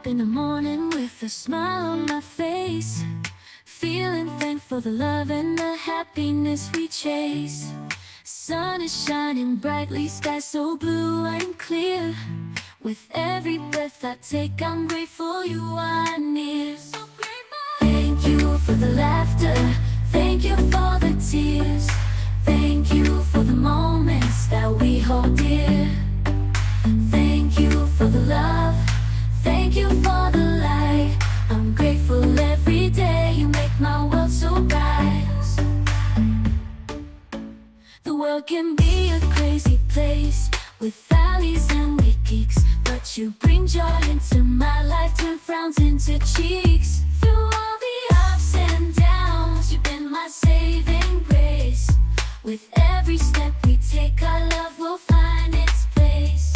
up in the morning with a smile on my face, feeling thankful for the love and the happiness we chase. Sun is shining brightly, sky so blue and clear. With every breath I take, I'm grateful you are near. Thank you for the laughter, thank you for the tears, thank you for the moments that we hold dear. Thank you for the love, thank you for the light. I'm grateful every day, you make my world so bright. The world can be a crazy place, with valleys and with peaks, but you bring joy into my life, turn frowns into cheeks. Through all the ups and downs, you've been my saving grace. With every step we take, our love will find its place.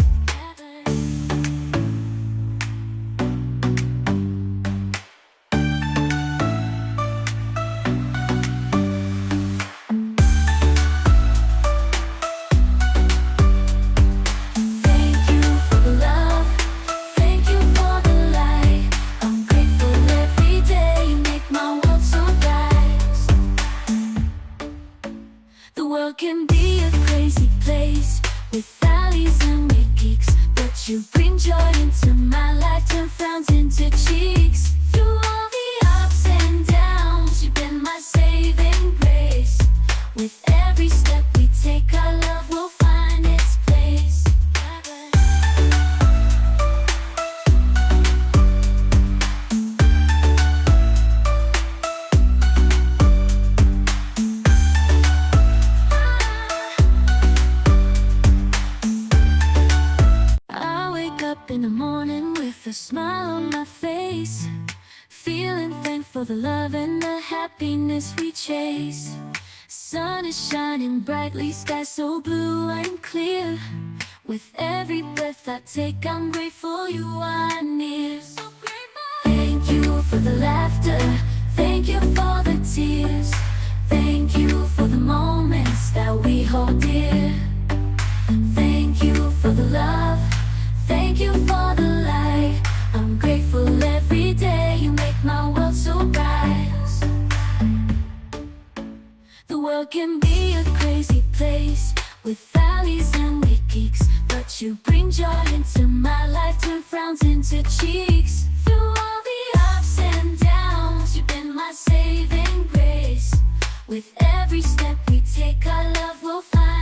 Can be a crazy place, with valleys and with peaks, but you bring joy into my life, turn frowns into cheeks. Through all the ups and downs, you've been my saving grace. With every step we take, our love will find its place. In the morning with a smile on my face, feeling thankful for the love and the happiness we chase. Sun is shining brightly, sky so blue and clear. With every breath I take, I'm grateful you are near. Thank you for the laughter, thank you for the tears, thank you for the moments that we hold dear. Thank you for the love, thank you for the light. I'm grateful every day, you make my world so bright. The world can be a crazy place, with valleys and with peaks, but you bring joy into my life, turn frowns into cheeks. Through all the ups and downs, you've been my saving grace. With every step we take, our love will find